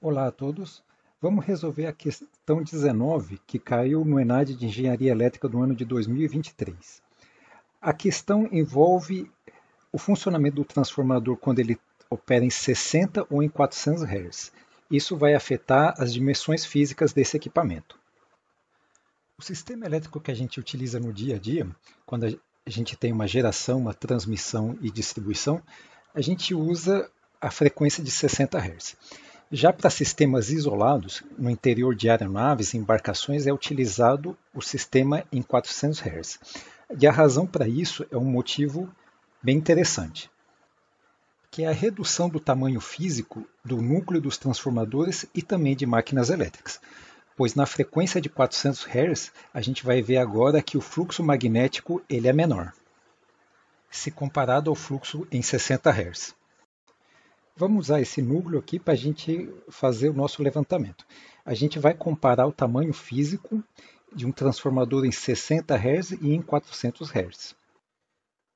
Olá a todos. Vamos resolver a questão 19 que caiu no ENAD de Engenharia Elétrica do ano de 2023. A questão envolve o funcionamento do transformador quando ele opera em 60 ou em 400 Hz. Isso vai afetar as dimensões físicas desse equipamento. O sistema elétrico que a gente utiliza no dia a dia, quando a gente tem uma geração, uma transmissão e distribuição, a gente usa a frequência de 60 Hz. Já para sistemas isolados, no interior de aeronaves e embarcações, é utilizado o sistema em 400 Hz. E a razão para isso é um motivo bem interessante, que é a redução do tamanho físico do núcleo dos transformadores e também de máquinas elétricas. Pois na frequência de 400 Hz, a gente vai ver agora que o fluxo magnético ele é menor, se comparado ao fluxo em 60 Hz. Vamos usar esse núcleo aqui para a gente fazer o nosso levantamento. A gente vai comparar o tamanho físico de um transformador em 60 Hz e em 400 Hz.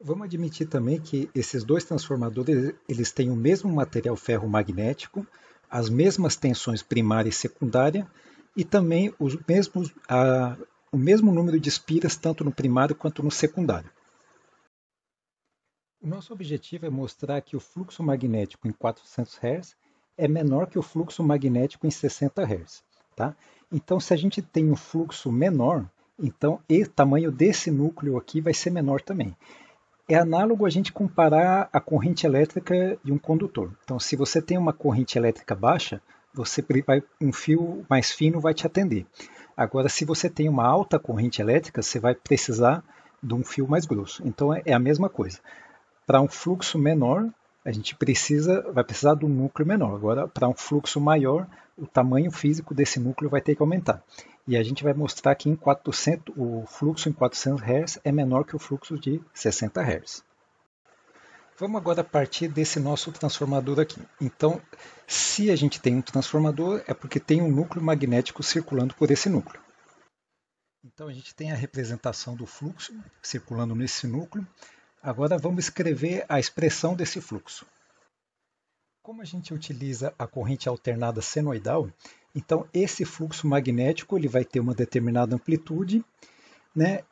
Vamos admitir também que esses dois transformadores eles têm o mesmo material ferromagnético, as mesmas tensões primária e secundária e também o mesmo número de espiras tanto no primário quanto no secundário. O nosso objetivo é mostrar que o fluxo magnético em 400 Hz é menor que o fluxo magnético em 60 Hz. Tá? Então, se a gente tem um fluxo menor, então o tamanho desse núcleo aqui vai ser menor também. É análogo a gente comparar a corrente elétrica de um condutor. Então, se você tem uma corrente elétrica baixa, um fio mais fino vai te atender. Agora, se você tem uma alta corrente elétrica, você vai precisar de um fio mais grosso. Então, é a mesma coisa. Para um fluxo menor, a gente vai precisar de um núcleo menor. Agora, para um fluxo maior, o tamanho físico desse núcleo vai ter que aumentar. E a gente vai mostrar que o fluxo em 400 Hz é menor que o fluxo de 60 Hz. Vamos agora partir desse nosso transformador aqui. Então, se a gente tem um transformador, é porque tem um núcleo magnético circulando por esse núcleo. Então, a gente tem a representação do fluxo circulando nesse núcleo. Agora vamos escrever a expressão desse fluxo. Como a gente utiliza a corrente alternada senoidal, então esse fluxo magnético ele vai ter uma determinada amplitude, né?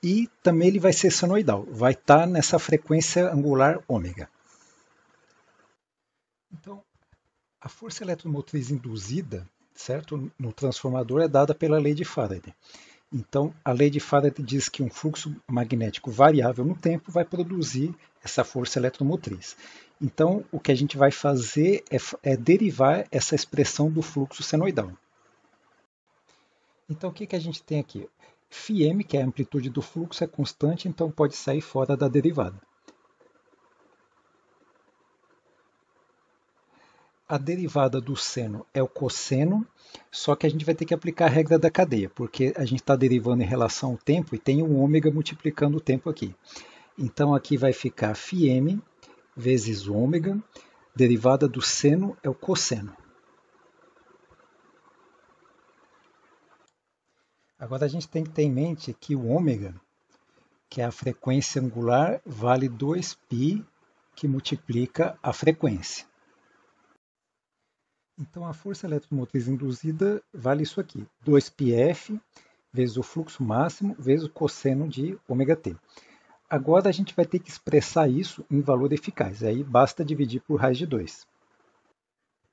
E também ele vai ser senoidal, vai estar nessa frequência angular ômega. Então, a força eletromotriz induzida, certo, no transformador é dada pela lei de Faraday. Então, a lei de Faraday diz que um fluxo magnético variável no tempo vai produzir essa força eletromotriz. Então, o que a gente vai fazer é derivar essa expressão do fluxo senoidal. Então, o que a gente tem aqui? φm, que é a amplitude do fluxo, é constante, então pode sair fora da derivada. A derivada do seno é o cosseno, só que a gente vai ter que aplicar a regra da cadeia, porque a gente está derivando em relação ao tempo e tem um ômega multiplicando o tempo aqui. Então aqui vai ficar φm vezes ômega, derivada do seno é o cosseno. Agora a gente tem que ter em mente que o ômega, que é a frequência angular, vale 2π, que multiplica a frequência. Então, a força eletromotriz induzida vale isso aqui, 2πf vezes o fluxo máximo vezes o cosseno de ômega-t. Agora a gente vai ter que expressar isso em valor eficaz, aí basta dividir por raiz de 2.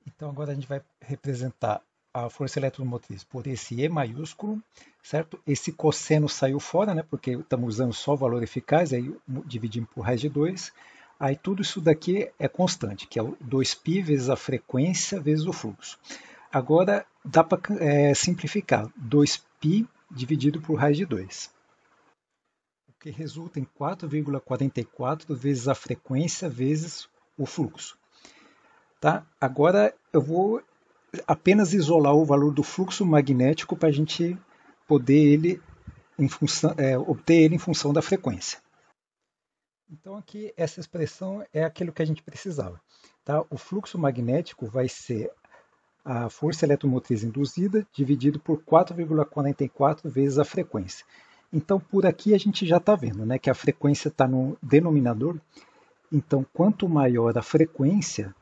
Então agora a gente vai representar a força eletromotriz por esse E maiúsculo, certo? Esse cosseno saiu fora, né, porque estamos usando só o valor eficaz, aí dividimos por raiz de 2. Aí tudo isso daqui é constante, que é o 2π vezes a frequência vezes o fluxo. Agora dá para simplificar, 2π dividido por raiz de 2. O que resulta em 4,44 vezes a frequência vezes o fluxo. Tá? Agora eu vou apenas isolar o valor do fluxo magnético para a gente poder obter ele em função da frequência. Então aqui essa expressão é aquilo que a gente precisava. Tá? O fluxo magnético vai ser a força eletromotriz induzida dividido por 4,44 vezes a frequência. Então por aqui a gente já está vendo, né, que a frequência está no denominador. Então quanto maior a frequência,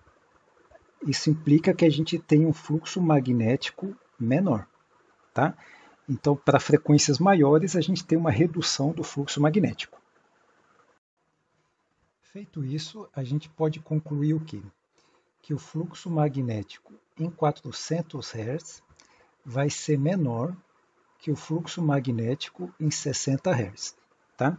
isso implica que a gente tem um fluxo magnético menor, tá? Então, para frequências maiores, a gente tem uma redução do fluxo magnético. Feito isso, a gente pode concluir o quê? Que o fluxo magnético em 400 Hz vai ser menor que o fluxo magnético em 60 Hz. Tá?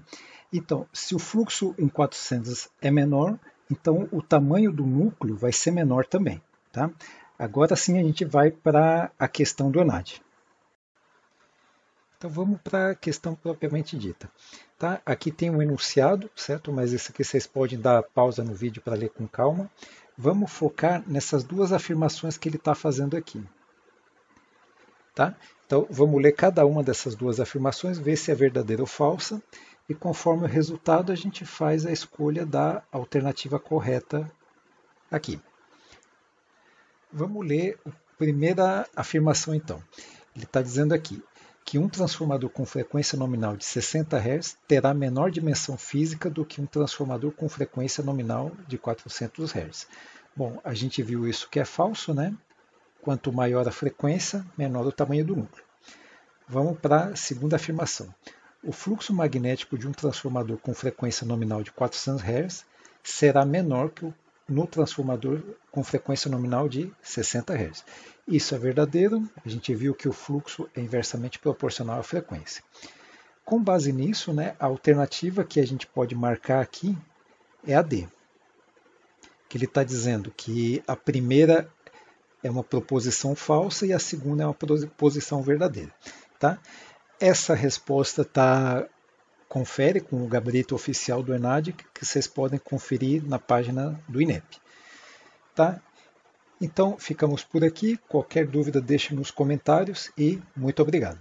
Então, se o fluxo em 400 é menor, então o tamanho do núcleo vai ser menor também. Tá? Agora sim a gente vai para a questão do ENAD. Então vamos para a questão propriamente dita. Tá? Aqui tem um enunciado, certo? Mas isso aqui vocês podem dar pausa no vídeo para ler com calma. Vamos focar nessas duas afirmações que ele está fazendo aqui. Tá? Então vamos ler cada uma dessas duas afirmações, ver se é verdadeira ou falsa, e conforme o resultado a gente faz a escolha da alternativa correta aqui. Vamos ler a primeira afirmação então. Ele está dizendo aqui que um transformador com frequência nominal de 60 Hz terá menor dimensão física do que um transformador com frequência nominal de 400 Hz. Bom, a gente viu isso que é falso, né? Quanto maior a frequência, menor o tamanho do núcleo. Vamos para a segunda afirmação. O fluxo magnético de um transformador com frequência nominal de 400 Hz será menor que no transformador com frequência nominal de 60 Hz. Isso é verdadeiro, a gente viu que o fluxo é inversamente proporcional à frequência. Com base nisso, né, a alternativa que a gente pode marcar aqui é a D. Que ele está dizendo que a primeira é uma proposição falsa e a segunda é uma proposição verdadeira. Tá? Essa resposta confere com o gabarito oficial do ENAD, que vocês podem conferir na página do INEP. Tá? Então, ficamos por aqui. Qualquer dúvida, deixe nos comentários e muito obrigado.